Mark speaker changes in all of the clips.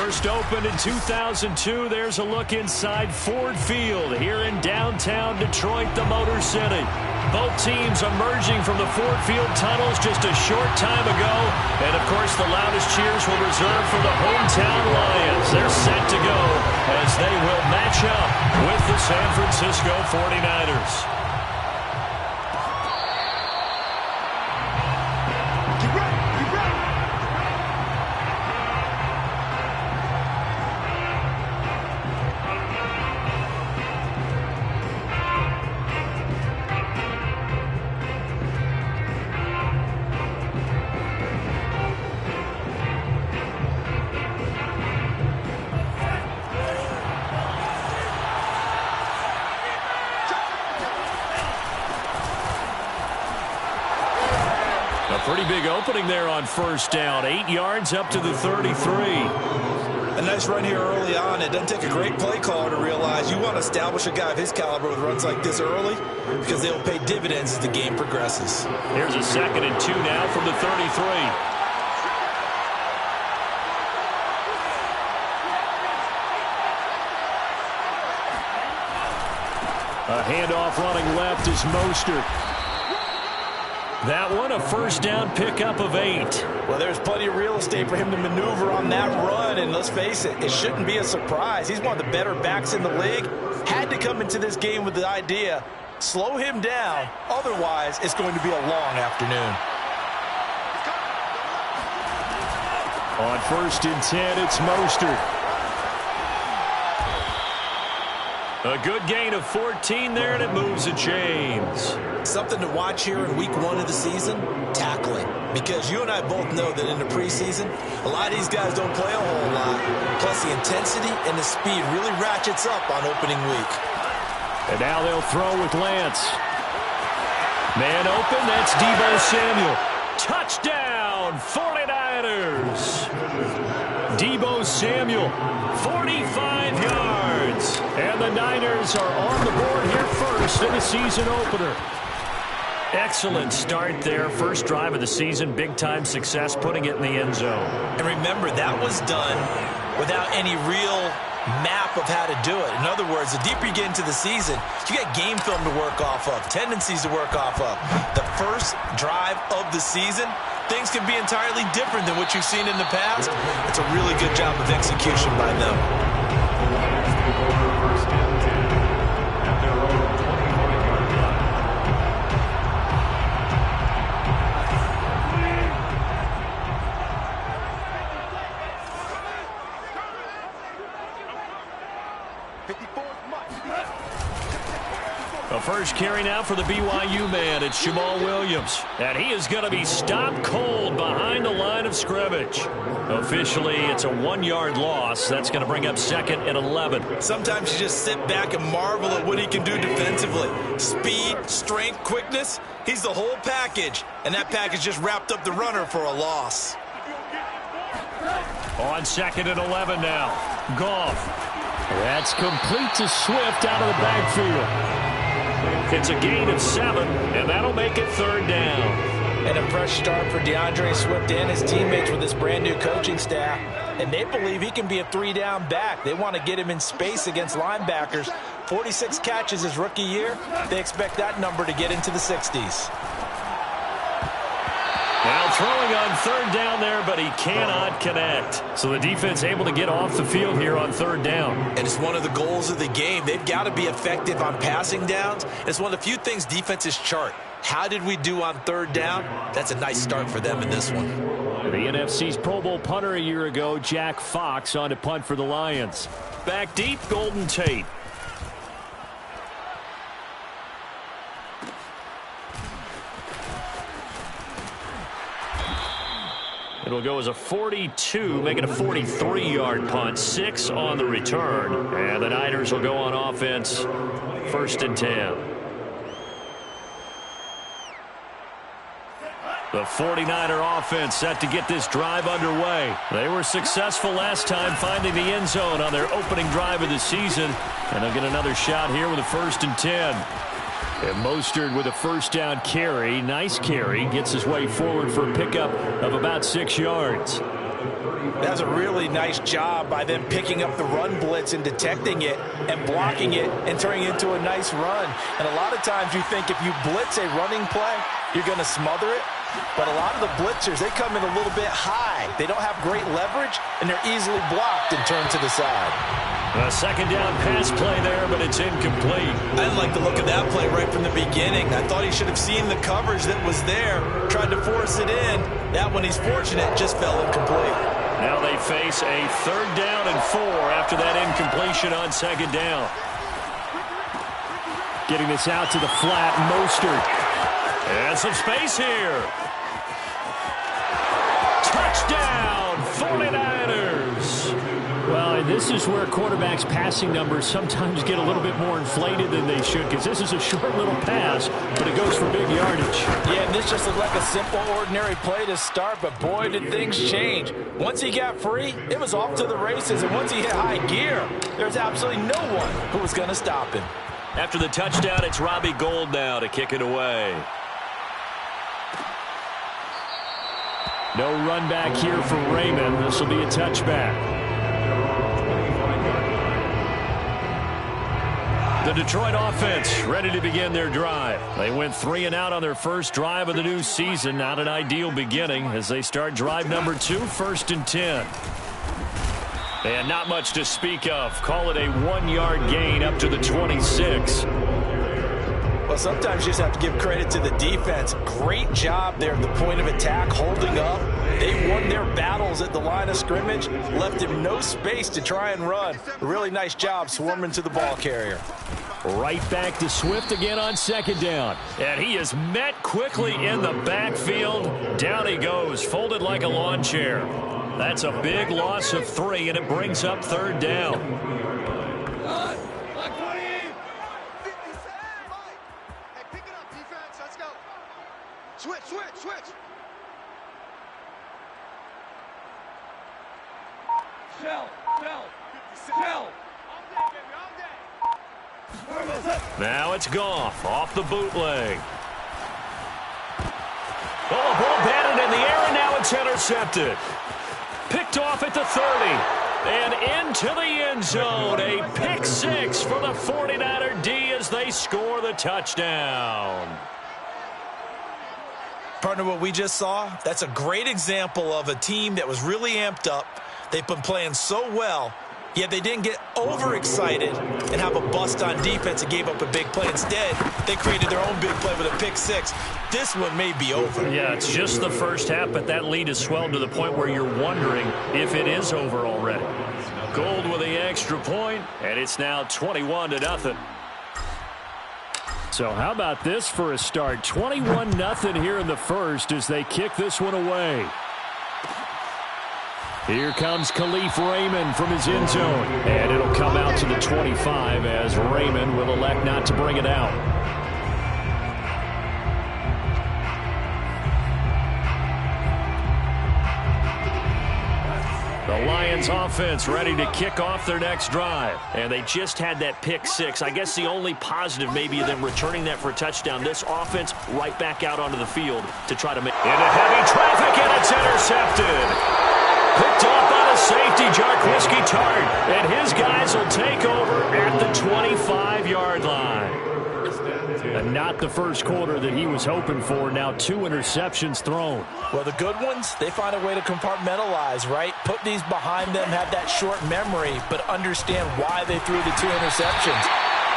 Speaker 1: First opened in 2002. There's a look inside Ford Field here in downtown Detroit, the Motor City. Both teams emerging from the Ford Field tunnels just a short time ago. And, of course, the loudest cheers were reserved for the hometown Lions. They're set to go as they will match up with the San Francisco 49ers. Pretty big opening there on first down. 8 yards up to the 33.
Speaker 2: A nice run here early on. It doesn't take a great play caller to realize you want to establish a guy of his caliber with runs like this early because they'll pay dividends as the game progresses.
Speaker 1: Here's a 2nd and 2 now from the 33. A handoff running left is Mostert. That one, a first down pickup of 8.
Speaker 2: Well, there's plenty of real estate for him to maneuver on that run, and let's face it, it shouldn't be a surprise. He's one of the better backs in the league. Had to come into this game with the idea, slow him down, otherwise it's going to be a long afternoon.
Speaker 1: On 1st and 10, it's Mostert. A good gain of 14 there, and it moves the chains.
Speaker 2: Something to watch here in week 1 of the season, tackling. Because you and I both know that in the preseason, a lot of these guys don't play a whole lot. Plus, the intensity and the speed really ratchets up on opening week.
Speaker 1: And now they'll throw with Lance. Man open, that's Deebo Samuel. Touchdown, 49ers. Deebo Samuel, 45 yards. And the Niners are on the board here first in the season opener. Excellent start there. First drive of the season, big-time success, putting it in the end zone.
Speaker 2: And remember, that was done without any real map of how to do it. In other words, the deeper you get into the season, you got game film to work off of, tendencies to work off of. The first drive of the season, things can be entirely different than what you've seen in the past. It's a really good job of execution by them.
Speaker 1: The first carry now for the BYU man. It's Jamal Williams. And he is going to be stopped cold behind the line of scrimmage. Officially, it's a 1-yard loss. That's going to bring up 2nd and 11.
Speaker 2: Sometimes you just sit back and marvel at what he can do defensively. Speed, strength, quickness. He's the whole package. And that package just wrapped up the runner for a loss.
Speaker 1: On 2nd and 11 now. Goff. That's complete to Swift out of the backfield. It's a gain of 7, and that'll make it 3rd down.
Speaker 2: And a fresh start for DeAndre Swift and his teammates with this brand-new coaching staff. And they believe he can be a 3-down back. They want to get him in space against linebackers. 46 catches his rookie year. They expect that number to get into the 60s.
Speaker 1: Now throwing on 3rd down there, but he cannot connect. So the defense able to get off the field here on 3rd down.
Speaker 2: And it's one of the goals of the game. They've got to be effective on passing downs. It's one of the few things defenses chart. How did we do on 3rd down? That's a nice start for them in this one.
Speaker 1: The NFC's Pro Bowl punter a year ago, Jack Fox, on to punt for the Lions. Back deep, Golden Tate. It'll go as a 42, making a 43-yard punt. 6 on the return. And the Niners will go on offense. 1st and 10. The 49er offense set to get this drive underway. They were successful last time finding the end zone on their opening drive of the season. And they'll get another shot here with a 1st and 10. And Mostert with a first down carry. Nice carry. Gets his way forward for a pickup of about 6 yards.
Speaker 2: That's a really nice job by them picking up the run blitz and detecting it and blocking it and turning it into a nice run. And a lot of times you think if you blitz a running play, you're going to smother it. But a lot of the blitzers, they come in a little bit high. They don't have great leverage, and they're easily blocked and turned to the side.
Speaker 1: A second down pass play there, but it's incomplete.
Speaker 2: I didn't like the look of that play right from the beginning. I thought he should have seen the coverage that was there, tried to force it in. That one, he's fortunate, just fell incomplete.
Speaker 1: Now they face a 3rd down and 4 after that incompletion on 2nd down. Getting this out to the flat, Mostert. And some space here. Touchdown, 49ers. Well, and this is where quarterbacks' passing numbers sometimes get a little bit more inflated than they should, because this is a short little pass, but it goes for big yardage.
Speaker 2: Yeah, and this just looked like a simple, ordinary play to start, but boy, did things change. Once he got free, it was off to the races, and once he hit high gear, there's absolutely no one who was going to stop him.
Speaker 1: After the touchdown, it's Robbie Gould now to kick it away. No run back here for Raymond. This will be a touchback. The Detroit offense ready to begin their drive. They went 3 and out on their first drive of the new season. Not an ideal beginning as they start drive number 2, 1st and 10. And not much to speak of. Call it a 1-yard gain up to the 26.
Speaker 2: Well, sometimes you just have to give credit to the defense. Great job there at the point of attack, holding up. They won their battles at the line of scrimmage, left him no space to try and run. A really nice job swarming to the ball carrier.
Speaker 1: Right back to Swift again on 2nd down. And he is met quickly in the backfield. Down he goes, folded like a lawn chair. That's a big loss of 3, and it brings up 3rd down.
Speaker 3: Switch. Shell.
Speaker 1: Now it's Goff off the bootleg. Oh, a ball batted in the air, and now it's intercepted. Picked off at the 30. And into the end zone. A pick 6 for the 49er D as they score the touchdown.
Speaker 2: Partner, what we just saw, that's a great example of a team that was really amped up. They've been playing so well, yet they didn't get overexcited and have a bust on defense and gave up a big play. Instead, they created their own big play with a pick 6. This one may be over.
Speaker 1: Yeah, it's just the first half, but that lead has swelled to the point where you're wondering if it is over already. Gould with the extra point, and it's now 21-0. So how about this for a start? 21-0 here in the first as they kick this one away. Here comes Khalif Raymond from his end zone. And it'll come out to the 25 as Raymond will elect not to bring it out. The Lions offense ready to kick off their next drive. And they just had that pick 6. I guess the only positive maybe them returning that for a touchdown. This offense right back out onto the field to try to make into heavy traffic, and it's intercepted. Picked off by the safety, Jarquiski Tart. And his guys will take over at the 25-yard line. And not the first quarter that he was hoping for. Now 2 interceptions thrown.
Speaker 2: Well, the good ones, they find a way to compartmentalize, right? Put these behind them, have that short memory, but understand why they threw the 2 interceptions.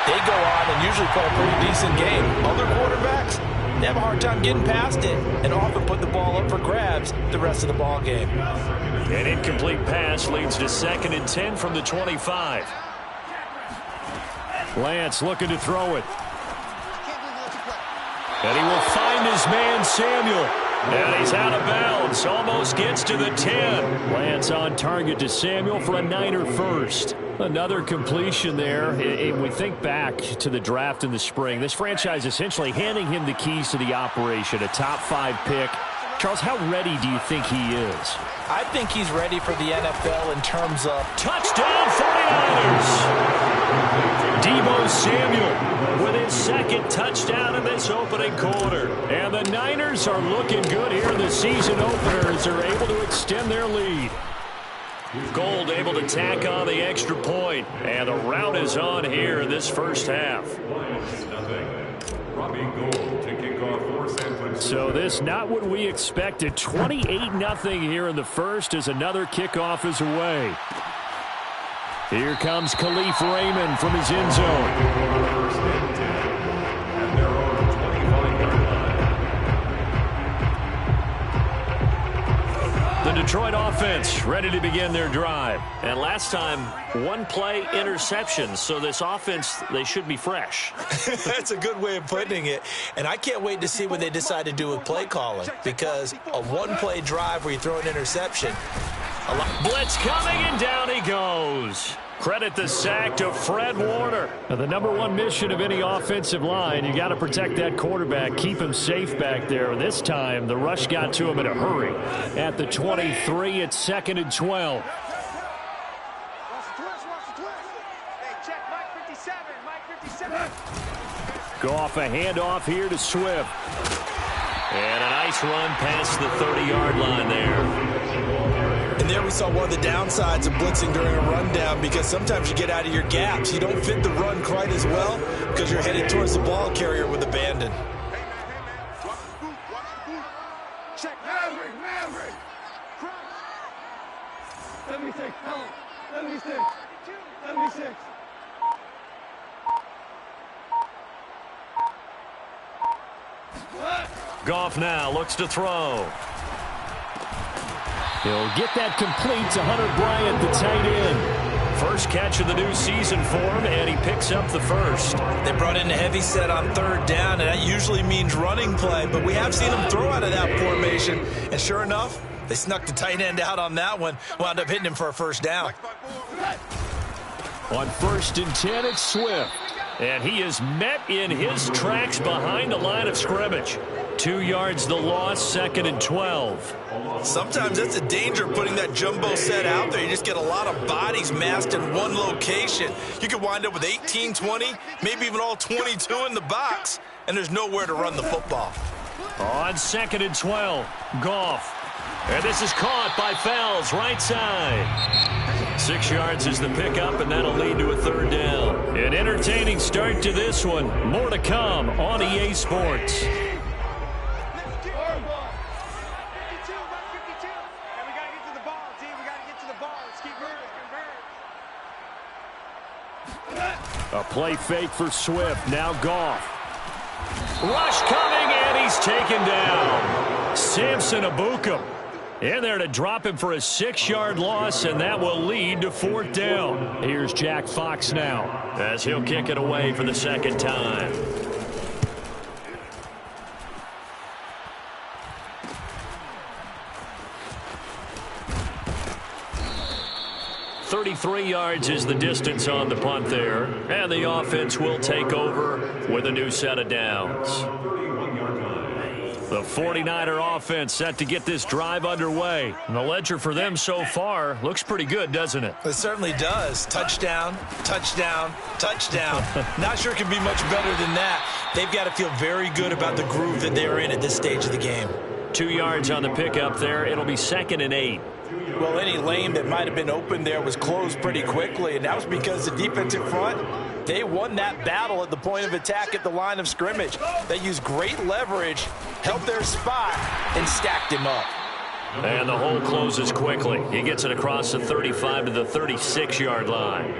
Speaker 2: They go on and usually play a pretty decent game. Other quarterbacks, they have a hard time getting past it and often put the ball up for grabs the rest of the ball game.
Speaker 1: An incomplete pass leads to 2nd and 10 from the 25. Lance looking to throw it. And he will find his man, Samuel. And he's out of bounds. Almost gets to the 10. Lance on target to Samuel for a Niner first. Another completion there. And we think back to the draft in the spring. This franchise essentially handing him the keys to the operation. A top 5 pick. Charles, how ready do you think he is?
Speaker 2: I think he's ready for the NFL in terms of
Speaker 1: touchdown 49ers. Deebo Samuel with his second touchdown in this opening quarter. And the Niners are looking good here in the season opener as they're able to extend their lead. Gold able to tack on the extra point, and the rout is on here in this first half. So this not what we expected. 28-0 here in the first as another kickoff is away. Here comes Khalif Raymond from his end zone. The Detroit offense ready to begin their drive. And last time, one play interception. So this offense, they should be fresh.
Speaker 2: That's a good way of putting it. And I can't wait to see what they decide to do with play calling. Because a one-play drive where you throw an interception.
Speaker 1: Blitz coming, and down he goes. Credit the sack to Fred Warner. Now, the number one mission of any offensive line, you got to protect that quarterback, keep him safe back there. This time, the rush got to him in a hurry. At the 23, it's 2nd and 12. Goff a handoff here to Swift. And a nice run past the 30-yard line there.
Speaker 2: And there we saw one of the downsides of blitzing during a rundown, because sometimes you get out of your gaps. You don't fit the run quite as well because you're headed towards the ball carrier with abandon.
Speaker 3: Check. Maverick. Let me six.
Speaker 1: Goff now looks to throw. He'll get that complete to Hunter Bryant, the tight end. First catch of the new season for him, and he picks up the first.
Speaker 2: They brought in a heavy set on 3rd down, and that usually means running play, but we have seen him throw out of that formation. And sure enough, they snuck the tight end out on that one, wound up hitting him for a first down.
Speaker 1: On 1st and 10, it's Swift. And he is met in his tracks behind the line of scrimmage. 2 yards the loss, 2nd and 12.
Speaker 2: Sometimes that's the danger of putting that jumbo set out there. You just get a lot of bodies massed in one location. You could wind up with 18, 20, maybe even all 22 in the box, and there's nowhere to run the football.
Speaker 1: On 2nd and 12, Goff. And this is caught by Fells, right side. 6 yards is the pickup, and that'll lead to a 3rd down. An entertaining start to this one. More to come on EA Sports. A play fake for Swift. Now Goff. Rush coming, and he's taken down. Samson Ebukam in there to drop him for a 6-yard loss, and that will lead to 4th down. Here's Jack Fox now as he'll kick it away for the 2nd time. .33 yards is the distance on the punt there, and the offense will take over with a new set of downs. The 49er offense set to get this drive underway. And the ledger for them so far looks pretty good, doesn't it?
Speaker 2: It certainly does. Touchdown, touchdown, touchdown. Not sure it can be much better than that. They've got to feel very good about the groove that they're in at this stage of the game.
Speaker 1: 2 yards on the pickup there. It'll be 2nd and 8.
Speaker 2: Well, any lane that might have been open there was closed pretty quickly, and that was because the defensive front, they won that battle at the point of attack at the line of scrimmage. They used great leverage, held their spot, and stacked him up.
Speaker 1: And the hole closes quickly. He gets it across the 35 to the 36-yard line.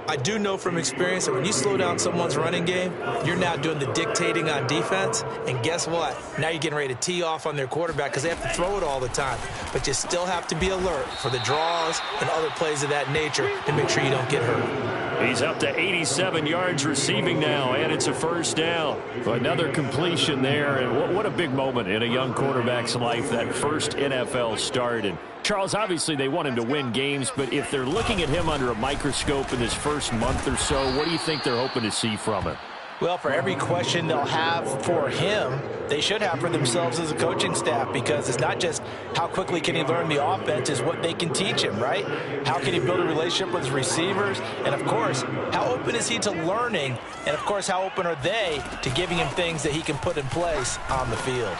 Speaker 2: I do know from experience that when you slow down someone's running game, you're now doing the dictating on defense. And guess what? Now you're getting ready to tee off on their quarterback because they have to throw it all the time. But you still have to be alert for the draws and other plays of that nature to make sure you don't get hurt.
Speaker 1: He's up to 87 yards receiving now, and it's a 1st down. Another completion there, and what a big moment in a young quarterback's life, that first NFL start. And Charles, obviously they want him to win games, but if they're looking at him under a microscope in his first month or so, what do you think they're hoping to see from him?
Speaker 2: Well, for every question they'll have for him, they should have for themselves as a coaching staff, because it's not just how quickly can he learn the offense, it's what they can teach him, right? How can he build a relationship with his receivers? And, of course, how open is he to learning? And, of course, how open are they to giving him things that he can put in place on the field?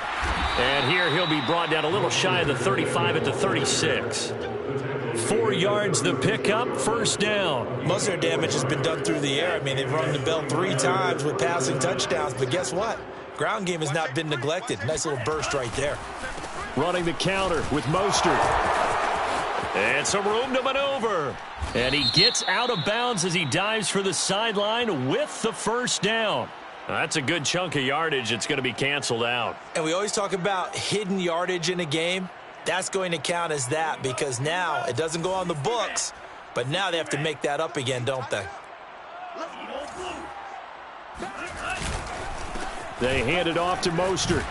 Speaker 1: And here he'll be brought down a little shy of the 35 at the 36. 4 yards the pickup, first down.
Speaker 2: Most of their damage has been done through the air. I mean, they've rung the bell 3 times with passing touchdowns, but guess what? Ground game has not been neglected. Nice little burst right there.
Speaker 1: Running the counter with Mostert. And some room to maneuver. And he gets out of bounds as he dives for the sideline with the first down. That's a good chunk of yardage. It's going to be canceled out.
Speaker 2: And we always talk about hidden yardage in a game. That's going to count as that, because now it doesn't go on the books, but now they have to make that up again, don't they?
Speaker 1: They hand it off to Mostert.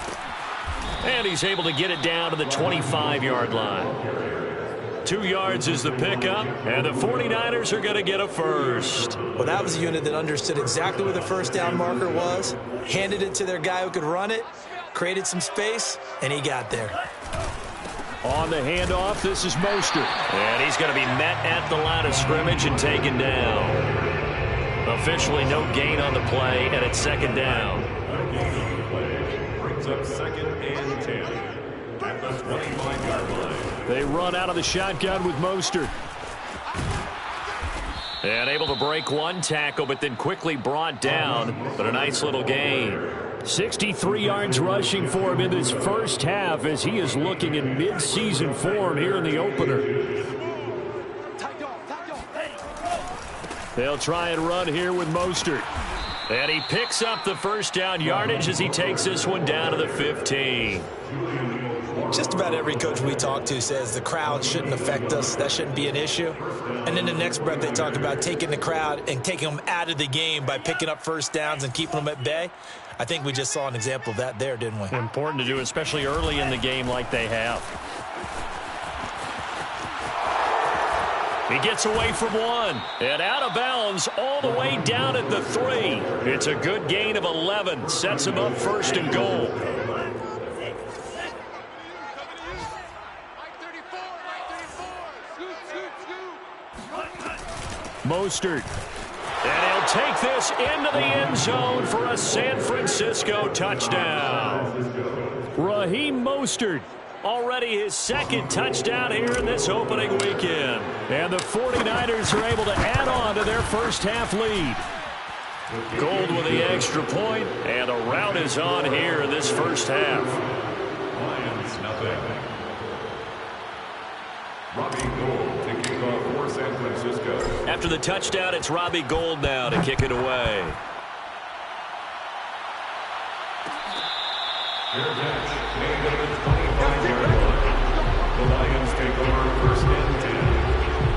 Speaker 1: And he's able to get it down to the 25-yard line. 2 yards is the pickup, and the 49ers are going to get a first.
Speaker 2: Well, that was a unit that understood exactly where the first down marker was, handed it to their guy who could run it, created some space, and he got there.
Speaker 1: On the handoff, this is Mostert. And he's going to be met at the line of scrimmage and taken down. Officially no gain on the play, and it's second down.
Speaker 4: Brings up 2nd and 10 at the 25-yard line.
Speaker 1: They run out of the shotgun with Mostert. And able to break one tackle, but then quickly brought down. But a nice little gain. 63 yards rushing for him in this first half as he is looking in mid-season form here in the opener. They'll try and run here with Mostert. And he picks up the first down yardage as he takes this one down to the 15.
Speaker 2: Just about every coach we talk to says the crowd shouldn't affect us. That shouldn't be an issue. And then the next breath they talk about taking the crowd and taking them out of the game by picking up first downs and keeping them at bay. I think we just saw an example of that there, didn't we?
Speaker 1: Important to do, especially early in the game like they have. He gets away from one and out of bounds all the way down at the 3. It's a good gain of 11. Sets him up first and goal. Mostert. And he'll take this into the end zone for a San Francisco touchdown. Raheem Mostert, already his 2nd touchdown here in this opening weekend. And the 49ers are able to add on to their first half lead. Gold with the extra point, and a rout is on here in this first half.
Speaker 4: Lions, nothing. Robbie Gould to kick off for San Francisco.
Speaker 1: After the touchdown, it's Robbie Gould now to kick it away.
Speaker 4: Fair catch, made at the 25-yard line. The Lions take over 1st and 10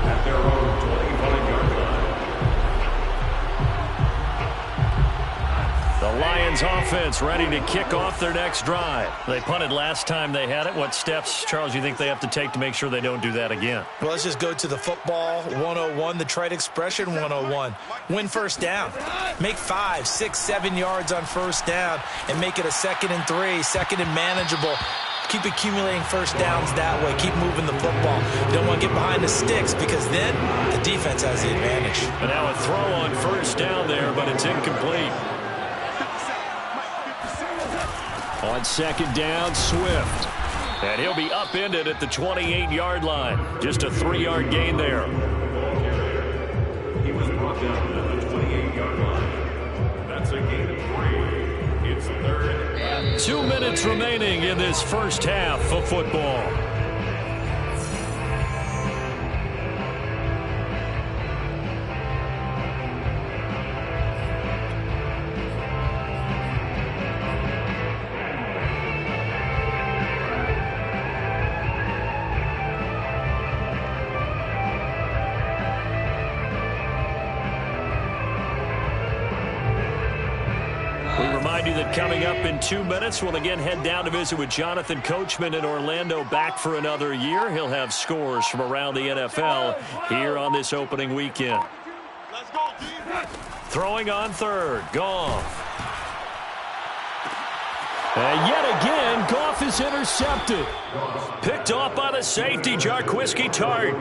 Speaker 4: at their own 25-yard line.
Speaker 1: The Lions offense ready to kick off their next drive. They punted last time they had it. What steps, Charles, you think they have to take to make sure they don't do that again?
Speaker 2: Well, let's just go to the football 101, the trite expression 101. Win first down. Make 5, 6, 7 yards on first down and make it a 2nd and 3, 2nd and manageable. Keep accumulating first downs that way. Keep moving the football. You don't want to get behind the sticks because then the defense has the advantage.
Speaker 1: And now a throw on first down there, but it's incomplete. On 2nd down, Swift. And he'll be upended at the 28-yard line. Just a 3-yard gain there.
Speaker 4: He was brought down at the 28-yard line. That's a gain of 3. It's 3rd and
Speaker 1: 2 minutes remaining in this first half of football. Coming up in 2 minutes, we'll again head down to visit with Jonathan Coachman in Orlando, back for another year. He'll have scores from around the NFL here on this opening weekend.
Speaker 3: Let's go, team.
Speaker 1: Throwing on third, Goff. And yet again, Goff is intercepted. Picked off by the safety, Jarquiski Tart.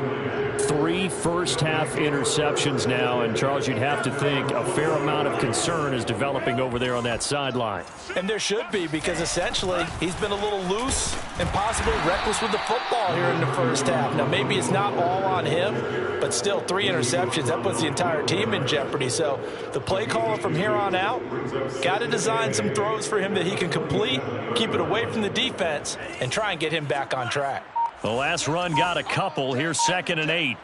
Speaker 1: 3 first-half interceptions now, and Charles, you'd have to think a fair amount of concern is developing over there on that sideline.
Speaker 2: And there should be, because essentially he's been a little loose and possibly reckless with the football here in the first half. Now, maybe it's not all on him, but still 3 interceptions. That puts the entire team in jeopardy. So the play caller from here on out got to design some throws for him that he can complete, keep it away from the defense, and try and get him back on track.
Speaker 1: The last run got a couple. Here's 2nd and 8.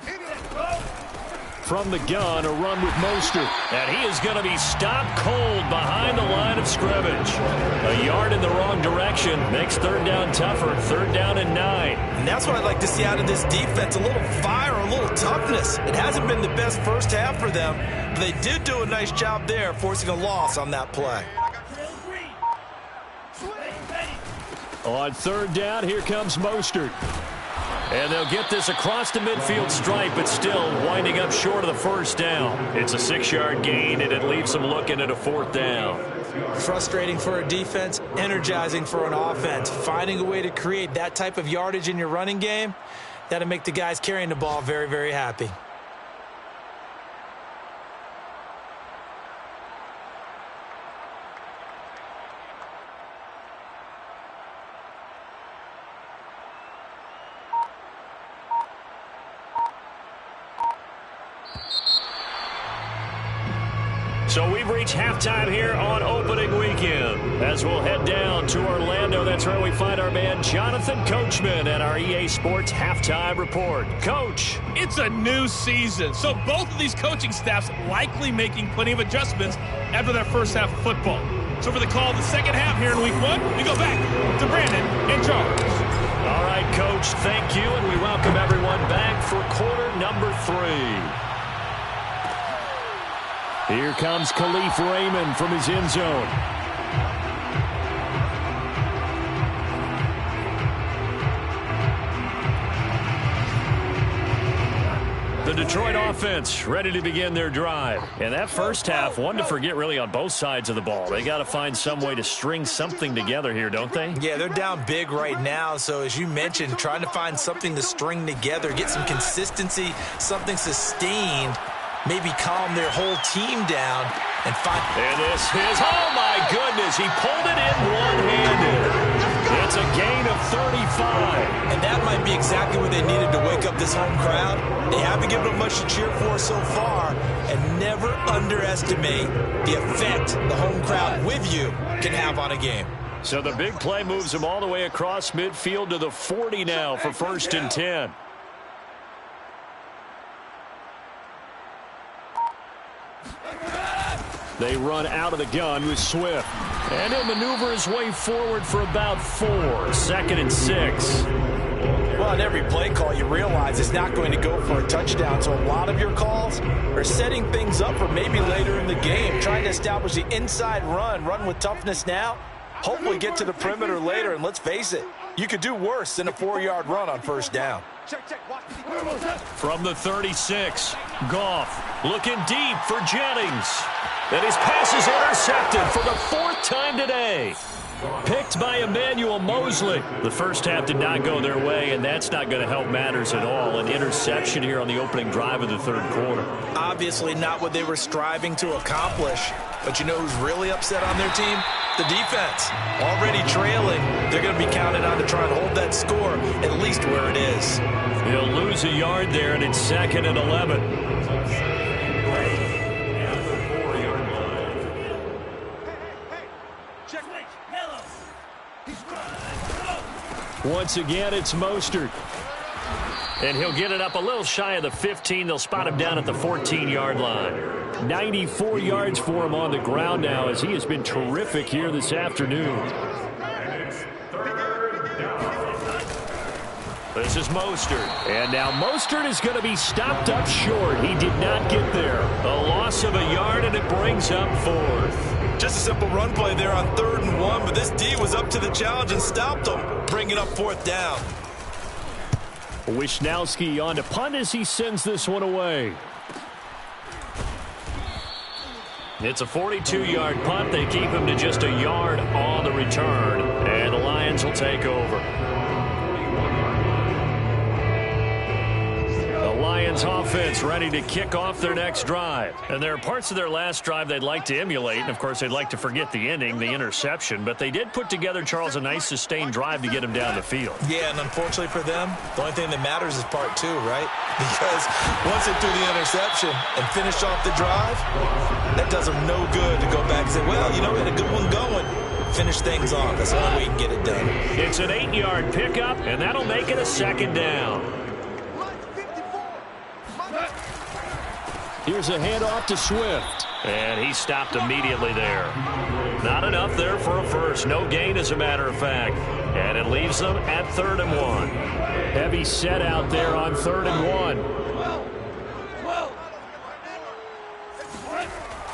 Speaker 1: From the gun, a run with Mostert. And he is going to be stopped cold behind the line of scrimmage. A yard in the wrong direction makes 3rd down tougher. 3rd down and 9.
Speaker 2: And that's what I'd like to see out of this defense. A little fire, a little toughness. It hasn't been the best first half for them, but they did do a nice job there, forcing a loss on that play.
Speaker 1: On 3rd down, here comes Mostert. And they'll get this across the midfield stripe, but still winding up short of the 1st down. It's a 6-yard gain, and it leaves them looking at a 4th down.
Speaker 2: Frustrating for a defense, energizing for an offense. Finding a way to create that type of yardage in your running game, that'll make the guys carrying the ball very, very happy.
Speaker 1: So we've reached halftime here on opening weekend. As we'll head down to Orlando, that's where we find our man Jonathan Coachman at our EA Sports Halftime Report. Coach.
Speaker 5: It's a new season, so both of these coaching staffs likely making plenty of adjustments after their first half of football. So for the call of the second half here in week 1, we go back to Brandon and Charles.
Speaker 1: All right, Coach, thank you, and we welcome everyone back for quarter number 3. Here comes Khalif Raymond from his end zone. The Detroit offense ready to begin their drive. And that first half, one to forget really on both sides of the ball. They got to find some way to string something together here, don't they?
Speaker 2: Yeah, they're down big right now. So as you mentioned, trying to find something to string together, get some consistency, something sustained, maybe calm their whole team down and find.
Speaker 1: And this is, oh my goodness, he pulled it in one-handed. It's a gain of 35.
Speaker 2: And that might be exactly what they needed to wake up this home crowd. They haven't given them much to cheer for so far, and never underestimate the effect the home crowd with you can have on a game.
Speaker 1: So the big play moves them all the way across midfield to the 40 now for 1st and 10. They run out of the gun with Swift. And he'll maneuver his way forward for about 4. 2nd and 6.
Speaker 2: Well, on every play call, you realize it's not going to go for a touchdown. So a lot of your calls are setting things up for maybe later in the game, trying to establish the inside run with toughness now, hopefully get to the perimeter later. And let's face it, you could do worse than a 4-yard run on 1st down.
Speaker 1: From the 36, Goff looking deep for Jennings. And his pass is intercepted for the 4th time today. Picked by Emmanuel Mosley. The first half did not go their way, and that's not going to help matters at all. An interception here on the opening drive of the 3rd quarter.
Speaker 2: Obviously not what they were striving to accomplish. But you know who's really upset on their team? The defense. Already trailing. They're going to be counted on to try and hold that score at least where it is.
Speaker 1: He'll lose a yard there, and it's 2nd and 11. Once again, it's Mostert. And he'll get it up a little shy of the 15. They'll spot him down at the 14-yard line. 94 yards for him on the ground now, as he has been terrific here this afternoon. This is Mostert. And now Mostert is going to be stopped up short. He did not get there. A loss of a yard, and it brings up 4th.
Speaker 2: Just a simple run play there on 3rd and 1, but this D was up to the challenge and stopped him, bringing up 4th down.
Speaker 1: Wisnowski on to punt as he sends this one away. It's a 42-yard punt. They keep him to just a yard on the return, and the Lions will take over. The Lions offense ready to kick off their next drive. And there are parts of their last drive they'd like to emulate. And, of course, they'd like to forget the ending, the interception. But they did put together, Charles, a nice sustained drive to get them down the field.
Speaker 2: Yeah, and unfortunately for them, the only thing that matters is part two, right? Because once they threw the interception and finished off the drive, that does them no good to go back and say, well, you know, we had a good one going. Finish things off. That's the only way you can get it done.
Speaker 1: It's an 8-yard pickup, and that'll make it a second down. Here's a handoff to Swift. And he stopped immediately there. Not enough there for a first. No gain, as a matter of fact. And it leaves them at 3rd and 1. Heavy set out there on 3rd and 1.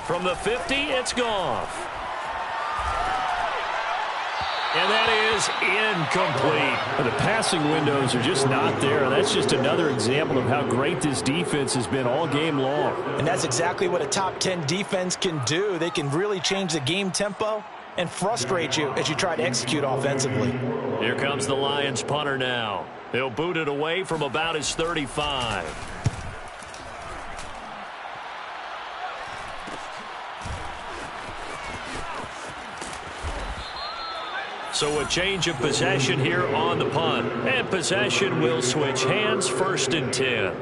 Speaker 1: From the 50, it's Goff. And that is incomplete. The passing windows are just not there. And that's just another example of how great this defense has been all game long.
Speaker 2: And that's exactly what a top 10 defense can do. They can really change the game tempo and frustrate you as you try to execute offensively.
Speaker 1: Here comes the Lions punter now. He'll boot it away from about his 35. So a change of possession here on the punt. And possession will switch hands, 1st and 10.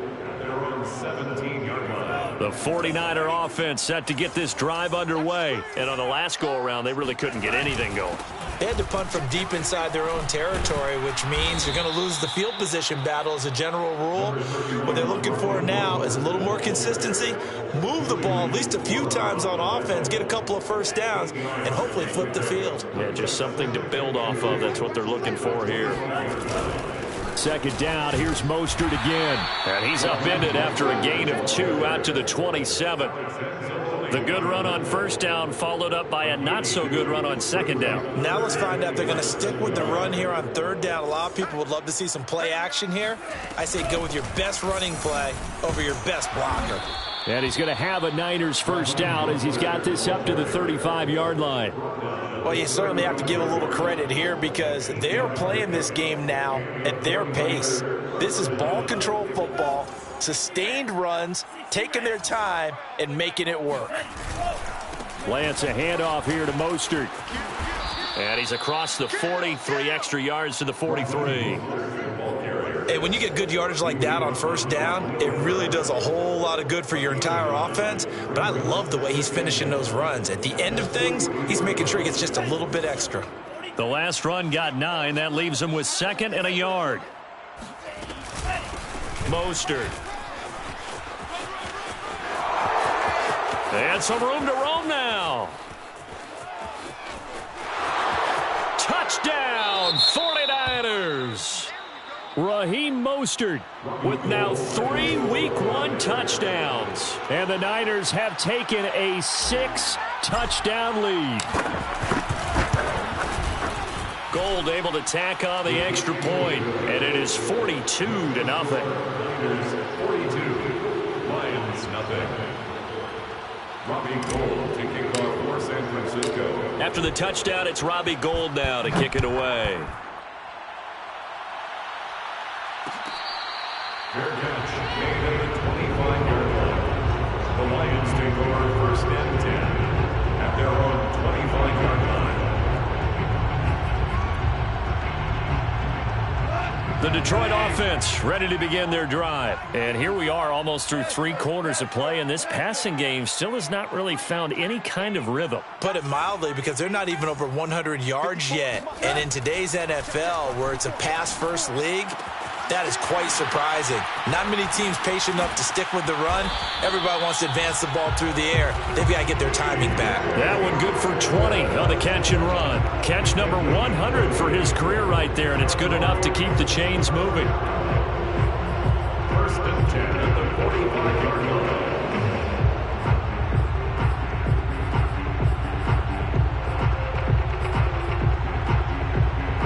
Speaker 1: The 49er offense set to get this drive underway. And on the last go-around, they really couldn't get anything going.
Speaker 2: They had to punt from deep inside their own territory, which means you're going to lose the field position battle as a general rule. What they're looking for now is a little more consistency, move the ball at least a few times on offense, get a couple of first downs, and hopefully flip the field.
Speaker 1: Yeah, just something to build off of. That's what they're looking for here. 2nd down, here's Mostert again. And he's upended after a gain of 2 out to the 27. The good run on 1st down followed up by a not-so-good run on 2nd down.
Speaker 2: Now let's find out if they're going to stick with the run here on 3rd down. A lot of people would love to see some play action here. I say go with your best running play over your best blocker.
Speaker 1: And he's going to have a Niners 1st down as he's got this up to the 35-yard line.
Speaker 2: Well, you certainly have to give a little credit here because they're playing this game now at their pace. This is ball control football, sustained runs, taking their time, and making it work.
Speaker 1: Lance, a handoff here to Mostert. And he's across the 40, 3 extra yards to the 43.
Speaker 2: Hey, when you get good yardage like that on 1st down, it really does a whole lot of good for your entire offense. But I love the way he's finishing those runs. At the end of things, he's making sure he gets just a little bit extra.
Speaker 1: The last run got 9. That leaves him with 2nd and a yard. Mostert. And some room to roam now. Touchdown, 49ers. Raheem Mostert with now 3 Week 1 touchdowns. And the Niners have taken a 6-touchdown lead. Gold able to tack on the extra point, and it is 42-0.
Speaker 4: Here's 42, Lions nothing. Robbie Gold to kick off for San Francisco.
Speaker 1: After the touchdown, it's Robbie Gold now to kick it away.
Speaker 4: Fair catch made at the 25-yard line. The Lions take over 1st and 10 at their own 25-yard line.
Speaker 1: The Detroit offense ready to begin their drive. And here we are almost through 3 quarters of play, and this passing game still has not really found any kind of rhythm.
Speaker 2: Put it mildly, because they're not even over 100 yards yet. And in today's NFL, where it's a pass-first league, that is quite surprising. Not many teams patient enough to stick with the run. Everybody wants to advance the ball through the air. They've got to get their timing back.
Speaker 1: That one good for 20 on the catch and run. Catch number 100 for his career right there, and it's good enough to keep the chains moving.
Speaker 4: 1st and 10 at the 45-yard line.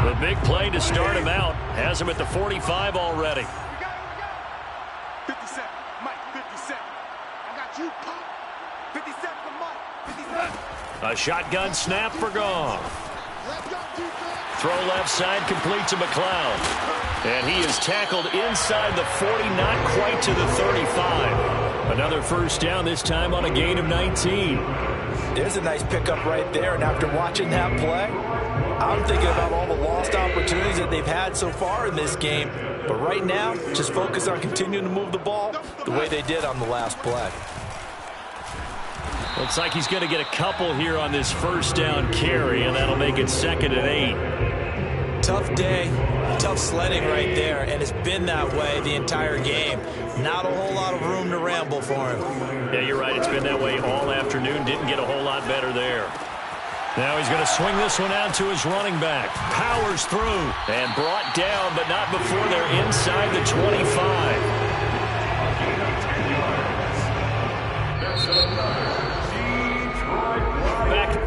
Speaker 1: The big play to start him out has him at the 45 already.
Speaker 3: 50 seconds, Mike, 50 seconds. I got you, Pop. 50 seconds, Mike. 50
Speaker 1: A shotgun snap for Goff. Throw left side, complete to McLeod. And he is tackled inside the 40, not quite to the 35. Another first down, this time on a gain of 19.
Speaker 2: There's a nice pickup right there, and after watching that play, I'm thinking about all the lost opportunities that they've had so far in this game. But right now, just focus on continuing to move the ball the way they did on the last play.
Speaker 1: Looks like he's going to get a couple here on this first down carry, and that'll make it 2nd and 8.
Speaker 2: Tough day, tough sledding right there, and it's been that way the entire game. Not a whole lot of room to ramble for him.
Speaker 1: Yeah, you're right. It's been that way all afternoon. Didn't get a whole lot better there. Now he's going to swing this one out to his running back. Powers through and brought down, but not before they're inside the 25. Back.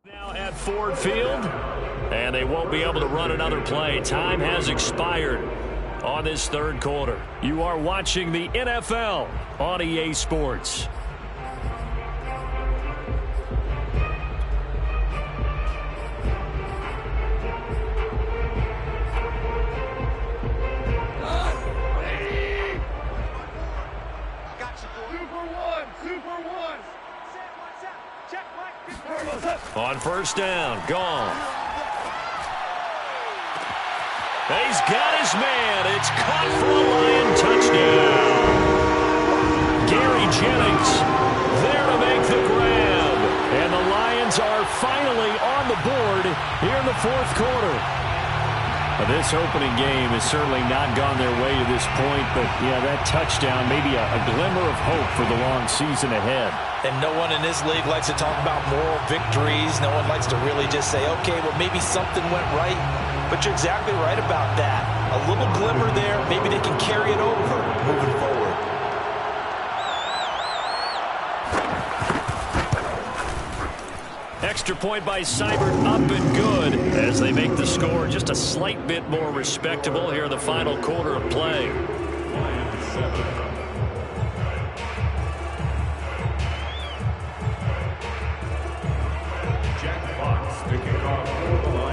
Speaker 1: Now at Ford Field, and they won't be able to run another play. Time has expired on this third quarter. You are watching the NFL on EA Sports. On first down, gone. He's got his man. It's caught for a Lion touchdown. Gary Jennings there to make the grab. And the Lions are finally on the board here in the fourth quarter. This opening game has certainly not gone their way to this point, but, yeah, that touchdown, maybe a glimmer of hope for the long season ahead.
Speaker 2: And no one in this league likes to talk about moral victories. No one likes to really just say, okay, well, maybe something went right. But you're exactly right about that. A little glimmer there. Maybe they can carry it over moving forward.
Speaker 1: Extra point by Seibert, up and good as they make the score just a slight bit more respectable here in the final quarter of play.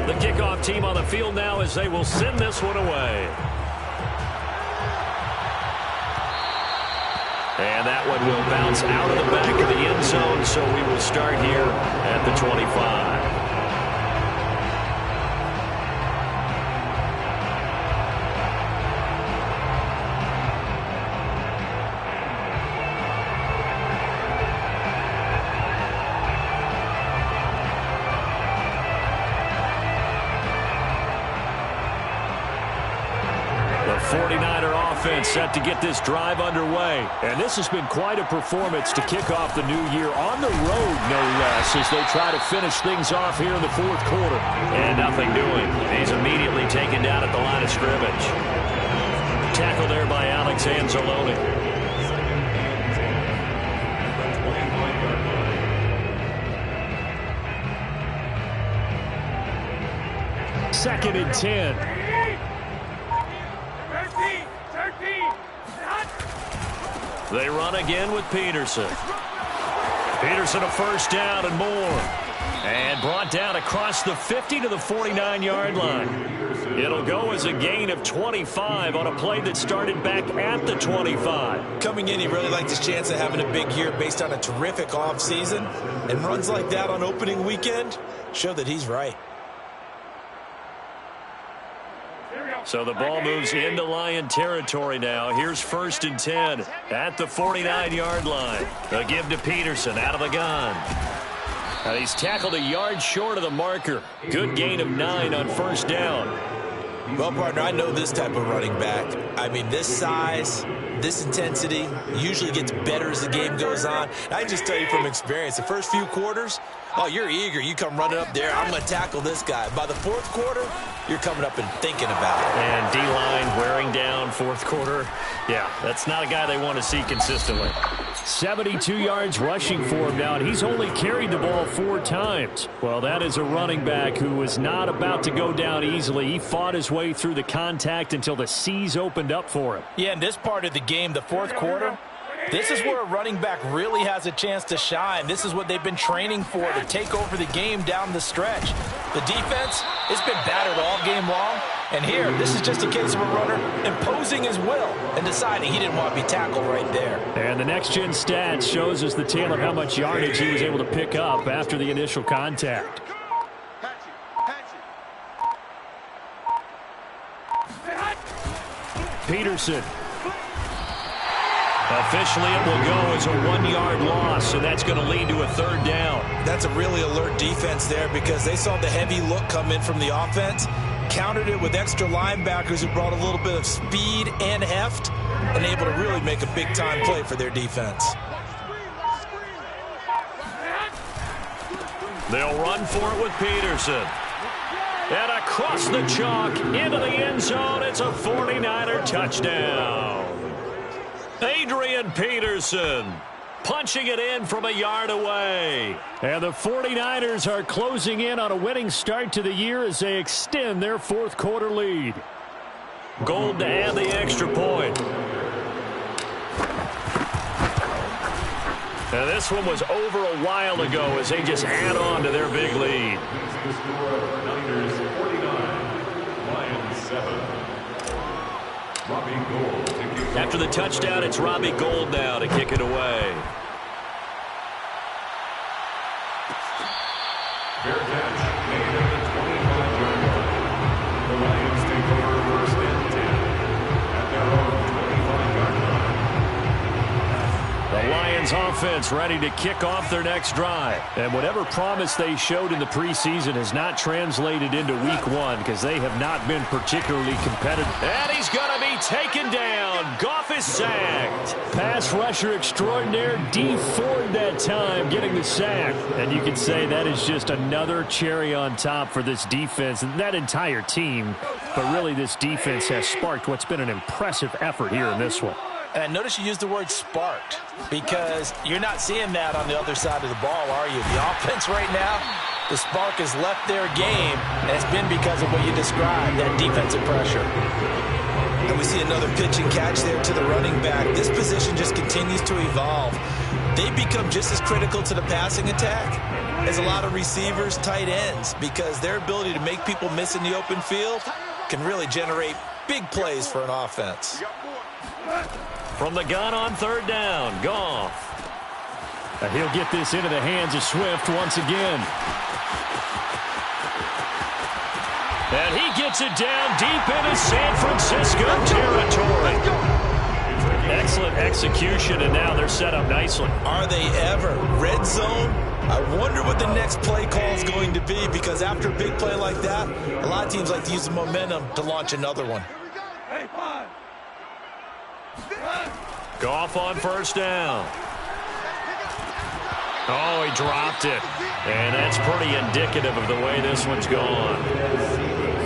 Speaker 1: The kickoff team on the field now as they will send this one away. And that one will bounce out of the back of the end zone, so we will start here at the 25. The 49er offense set to get this drive underway. And this has been quite a performance to kick off the new year on the road, no less, as they try to finish things off here in the fourth quarter. And nothing doing. He's immediately taken down at the line of scrimmage. tackle there by Alex Anzalone. Second and 10.
Speaker 3: 13.
Speaker 1: They run again with Peterson. Peterson a first down and more. And brought down across the 50 to the 49-yard line. It'll go as a gain of 25 on a play that started back at the 25.
Speaker 2: Coming in, he really liked his chance of having a big year based on a terrific offseason. And runs like that on opening weekend show that he's right.
Speaker 1: So the ball moves into Lion territory now. Here's first and 10 at the 49-yard line. A give to Peterson out of the gun. Now he's tackled a yard short of the marker. Good gain of 9 on first down.
Speaker 2: Well, partner, I know this type of running back. I mean, this size, this intensity usually gets better as the game goes on. I can just tell you from experience, the first few quarters, oh, you're eager. You come running up there, I'm going to tackle this guy. By the fourth quarter, you're coming up and thinking about it.
Speaker 1: And D-line wearing down fourth quarter. Yeah, that's not a guy they want to see consistently. 72 yards rushing for him now, and he's only carried the ball 4 times. Well, that is a running back who was not about to go down easily. He fought his way through the contact until the seas opened up for him.
Speaker 6: Yeah, in this part of the game, the fourth quarter, this is where a running back really has a chance to shine. This is what they've been training for, to take over the game down the stretch. The defense, it's been battered all game long. And here, this is just a case of a runner imposing his will and deciding he didn't want to be tackled right there.
Speaker 1: And the next-gen stats shows us the tale of how much yardage he was able to pick up after the initial contact. Peterson. Officially, it will go as a 1-yard loss, so that's going to lead to a third down.
Speaker 2: That's a really alert defense there because they saw the heavy look come in from the offense, countered it with extra linebackers who brought a little bit of speed and heft, and able to really make a big-time play for their defense.
Speaker 1: They'll run for it with Peterson. And across the chalk into the end zone, it's a 49er touchdown. Adrian Peterson punching it in from a yard away. And the 49ers are closing in on a winning start to the year as they extend their fourth quarter lead. Gold to add the extra point. Now this one was over a while ago as they just add on to their big lead.
Speaker 4: The score, Niners 49, Lions 7. Robbie Gould.
Speaker 1: After the touchdown, it's Robbie Gould now to kick it away.
Speaker 4: Fair catch made at the 25-yard line. The Lions take over first and 10 at their own 25-yard line.
Speaker 1: The Lions offense ready to kick off their next drive. And whatever promise they showed in the preseason has not translated into week 1 because they have not been particularly competitive. And he's going to be taken down. Goff is sacked. Pass rusher extraordinaire, D Ford that time getting the sack. And you can say that is just another cherry on top for this defense and that entire team. But really this defense has sparked what's been an impressive effort here in this one.
Speaker 6: And notice you used the word sparked because you're not seeing that on the other side of the ball, are you? The offense right now, the spark has left their game, and it's been because of what you described, that defensive pressure.
Speaker 2: And we see another pitch and catch there to the running back. This position just continues to evolve. They become just as critical to the passing attack as a lot of receivers, tight ends, because their ability to make people miss in the open field can really generate big plays for an offense.
Speaker 1: From the gun on third down, Goff. And he'll get this into the hands of Swift once again. And he gets it down deep into San Francisco territory. Excellent execution, and now they're set up nicely.
Speaker 2: Are they ever? Red zone? I wonder what the next play call is going to be because after a big play like that, a lot of teams like to use the momentum to launch another one.
Speaker 1: Goff on first down. Oh, he dropped it. And that's pretty indicative of the way this one's gone.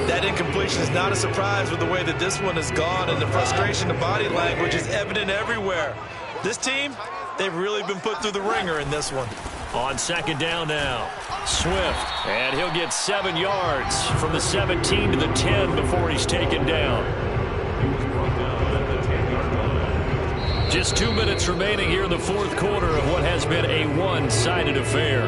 Speaker 2: That incompletion is not a surprise with the way that this one has gone, and the frustration, the body language is evident everywhere. This team, they've really been put through the ringer in this one.
Speaker 1: On second down now, Swift, and he'll get 7 yards from the 17 to the 10 before he's taken down. Just 2 minutes remaining here in the fourth quarter of what has been a one-sided affair.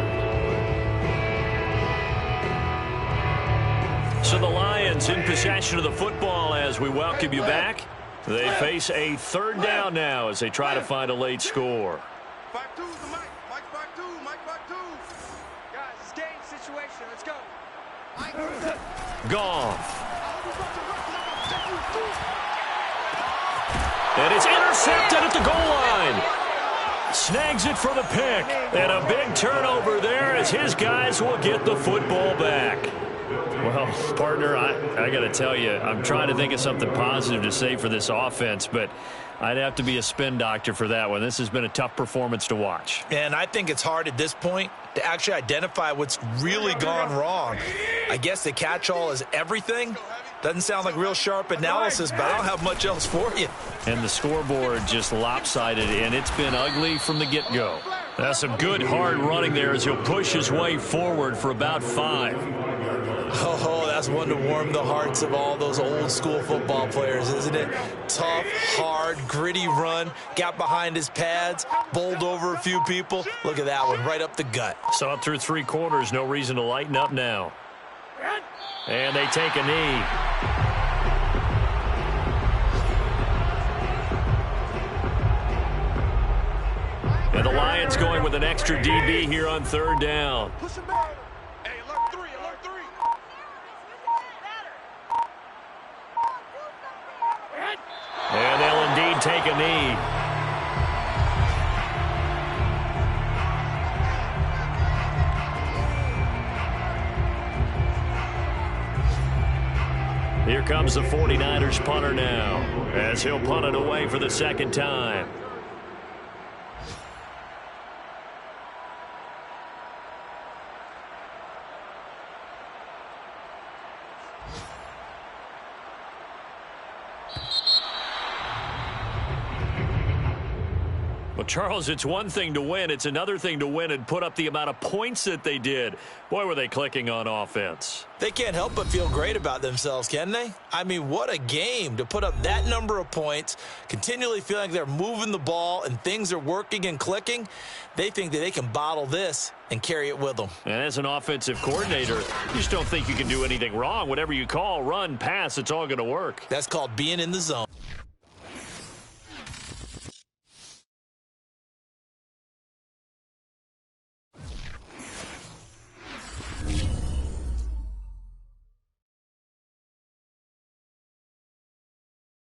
Speaker 1: So the Lions in possession of the football as we welcome you back. They face a third down now as they try to find a late score. Goff. And it's intercepted at the goal line. Snags it for the pick. And a big turnover there as his guys will get the football back. Well, partner, I got to tell you, I'm trying to think of something positive to say for this offense, but I'd have to be a spin doctor for that one. This has been a tough performance to watch.
Speaker 2: And I think it's hard at this point to actually identify what's really gone wrong. I guess the catch-all is everything. Doesn't sound like real sharp analysis, but I don't have much else for you.
Speaker 1: And the scoreboard just lopsided, and it's been ugly from the get-go. That's some good hard running there as he'll push his way forward for about 5.
Speaker 2: Oh, that's one to warm the hearts of all those old-school football players, isn't it? Tough, hard, gritty run, got behind his pads, bowled over a few people. Look at that one, right up the gut.
Speaker 1: Saw it through 3 quarters, no reason to lighten up now. And they take a knee. And the Lions going with an extra DB here on third down. And they'll indeed take a knee. Here comes the 49ers punter now as he'll punt it away for the second time. Well, Charles, it's one thing to win. It's another thing to win and put up the amount of points that they did. Boy, were they clicking on offense.
Speaker 2: They can't help but feel great about themselves, can they? I mean, what a game to put up that number of points, continually feeling like they're moving the ball and things are working and clicking. They think that they can bottle this and carry it with them.
Speaker 1: And as an offensive coordinator, you just don't think you can do anything wrong. Whatever you call, run, pass, it's all going to work.
Speaker 2: That's called being in the zone.